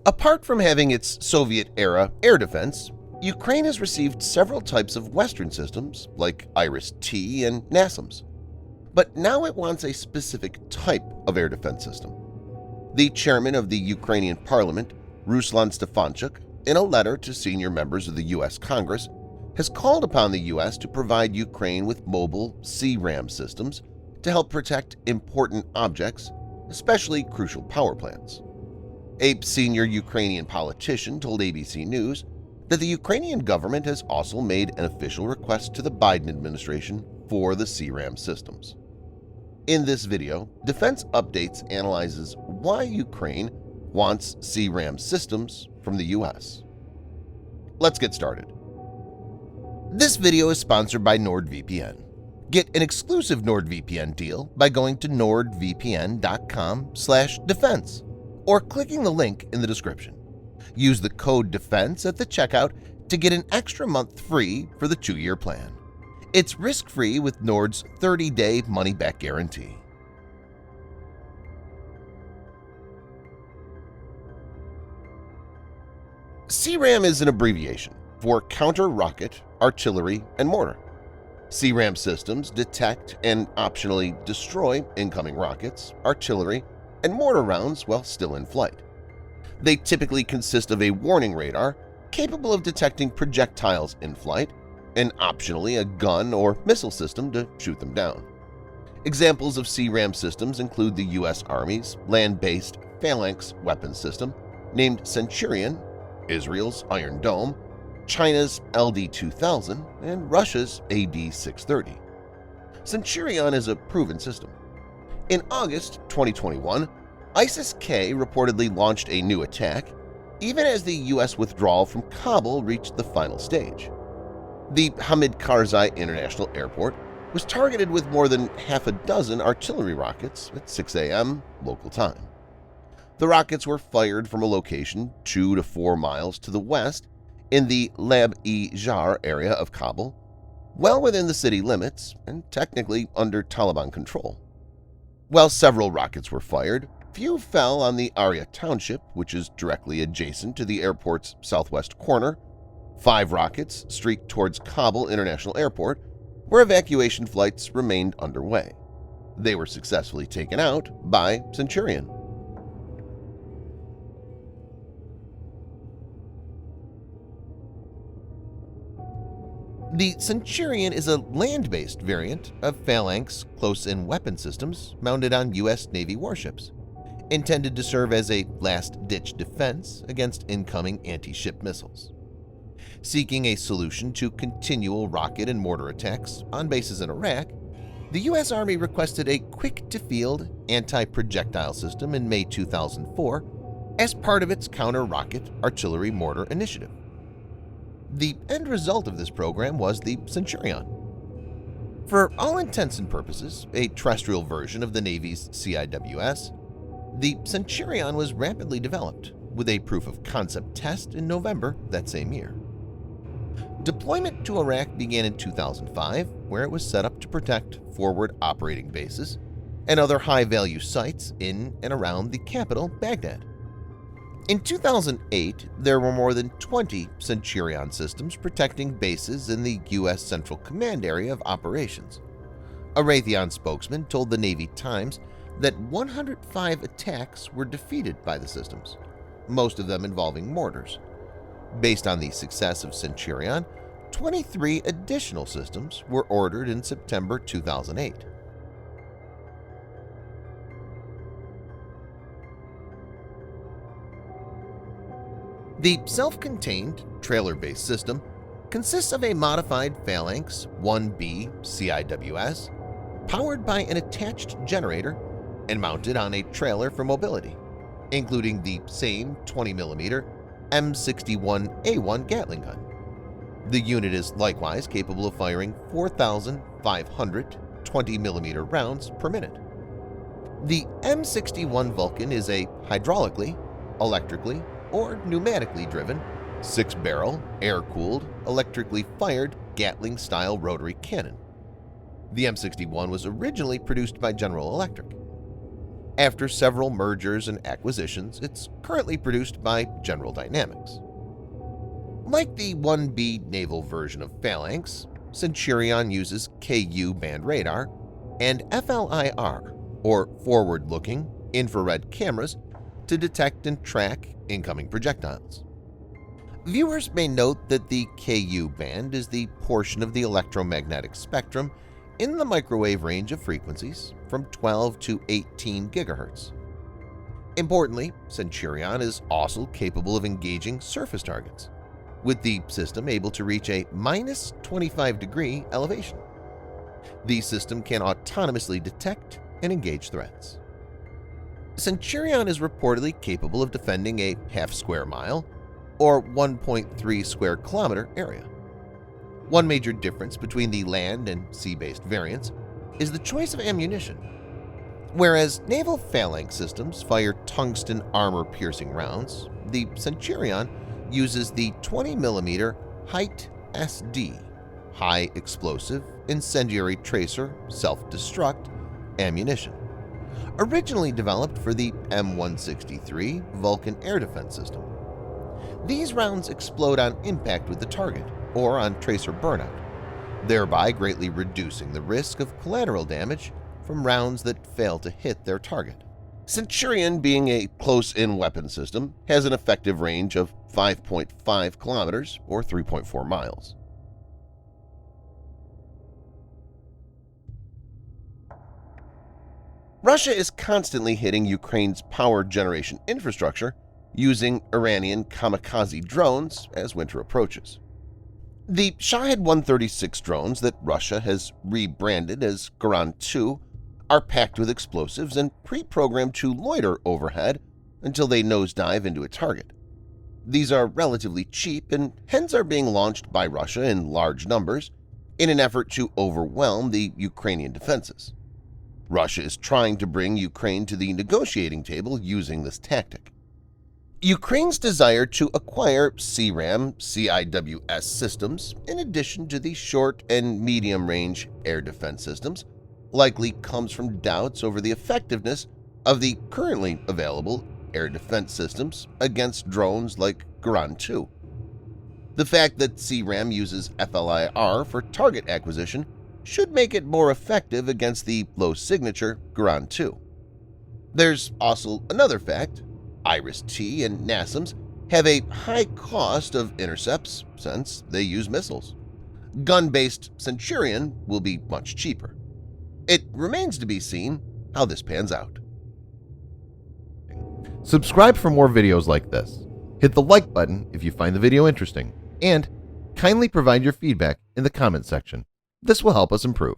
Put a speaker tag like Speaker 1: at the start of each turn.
Speaker 1: Apart from having its Soviet-era air defense, Ukraine has received several types of Western systems like IRIS-T and NASAMS. But now it wants a specific type of air defense system. The chairman of the Ukrainian parliament, Ruslan Stefanchuk, in a letter to senior members of the U.S. Congress, has called upon the U.S. to provide Ukraine with mobile C-RAM systems to help protect important objects, especially crucial power plants. A senior Ukrainian politician told ABC News that the Ukrainian government has also made an official request to the Biden administration for the C-RAM systems. In this video, Defense Updates analyzes why Ukraine wants C-RAM systems from the U.S. Let's get started. This video is sponsored by NordVPN. Get an exclusive NordVPN deal by going to nordvpn.com/defense or clicking the link in the description. Use the code DEFENSE at the checkout to get an extra month free for the 2-year plan. It's risk-free with Nord's 30-day money-back guarantee. C-RAM is an abbreviation for Counter-Rocket, Artillery, and Mortar. C-RAM systems detect and optionally destroy incoming rockets, artillery, and mortar rounds while still in flight. They typically consist of a warning radar capable of detecting projectiles in flight, and optionally a gun or missile system to shoot them down. Examples of C-RAM systems include the U.S. Army's land-based Phalanx weapons system named Centurion, Israel's Iron Dome, China's LD-2000, and Russia's AD-630. Centurion is a proven system. In August 2021, ISIS-K reportedly launched a new attack, even as the U.S. withdrawal from Kabul reached the final stage. The Hamid Karzai International Airport was targeted with more than half a dozen artillery rockets at 6 a.m. local time. The rockets were fired from a location 2 to 4 miles to the west in the Lab-e-Jar area of Kabul, well within the city limits and technically under Taliban control. While several rockets were fired, few fell on the Arya township, which is directly adjacent to the airport's southwest corner. 5 rockets streaked towards Kabul International Airport, where evacuation flights remained underway. They were successfully taken out by Centurion. The Centurion is a land-based variant of Phalanx close-in weapon systems mounted on U.S. Navy warships, intended to serve as a last-ditch defense against incoming anti-ship missiles. Seeking a solution to continual rocket and mortar attacks on bases in Iraq, the U.S. Army requested a quick-to-field anti-projectile system in May 2004 as part of its counter-rocket artillery mortar initiative. The end result of this program was the Centurion. For all intents and purposes, a terrestrial version of the Navy's CIWS, the Centurion was rapidly developed, with a proof-of-concept test in November that same year. Deployment to Iraq began in 2005, where it was set up to protect forward operating bases and other high-value sites in and around the capital, Baghdad. In 2008, there were more than 20 Centurion systems protecting bases in the U.S. Central Command area of operations. A Raytheon spokesman told the Navy Times that 105 attacks were defeated by the systems, most of them involving mortars. Based on the success of Centurion, 23 additional systems were ordered in September 2008. The self-contained, trailer-based system consists of a modified Phalanx 1B CIWS powered by an attached generator and mounted on a trailer for mobility, including the same 20mm M61A1 Gatling gun. The unit is likewise capable of firing 4,500 20mm rounds per minute. The M61 Vulcan is a hydraulically, electrically, or pneumatically driven, 6-barrel, air-cooled, electrically fired Gatling-style rotary cannon. The M61 was originally produced by General Electric. After several mergers and acquisitions, it's currently produced by General Dynamics. Like the 1B naval version of Phalanx, Centurion uses Ku-band radar and FLIR, or forward-looking infrared cameras, to detect and track incoming projectiles. Viewers may note that the Ku-band is the portion of the electromagnetic spectrum in the microwave range of frequencies from 12 to 18 GHz. Importantly, Centurion is also capable of engaging surface targets, with the system able to reach a minus 25-degree elevation. The system can autonomously detect and engage threats. Centurion is reportedly capable of defending a half-square mile or 1.3 square kilometer area. One major difference between the land and sea-based variants is the choice of ammunition. Whereas naval Phalanx systems fire tungsten armor-piercing rounds, the Centurion uses the 20mm HITE-SD, High Explosive Incendiary Tracer Self-Destruct ammunition, originally developed for the M163 Vulcan air defense system. These rounds explode on impact with the target or on tracer burnout, thereby greatly reducing the risk of collateral damage from rounds that fail to hit their target. Centurion, being a close-in weapon system, has an effective range of 5.5 kilometers or 3.4 miles. Russia is constantly hitting Ukraine's power generation infrastructure using Iranian kamikaze drones as winter approaches. The Shahed-136 drones that Russia has rebranded as Goran-2 are packed with explosives and pre-programmed to loiter overhead until they nosedive into a target. These are relatively cheap and hence are being launched by Russia in large numbers in an effort to overwhelm the Ukrainian defenses. Russia is trying to bring Ukraine to the negotiating table using this tactic. Ukraine's desire to acquire C-RAM CIWS systems, in addition to the short and medium-range air defense systems, likely comes from doubts over the effectiveness of the currently available air defense systems against drones like Goran-2. The fact that C-RAM uses FLIR for target acquisition should make it more effective against the low-signature Goran-2. There's also another fact. IRIS-T and NASAMS have a high cost of intercepts since they use missiles. Gun-based Centurion will be much cheaper. It remains to be seen how this pans out.
Speaker 2: Subscribe for more videos like this. Hit the like button if you find the video interesting, and kindly provide your feedback in the comment section. This will help us improve.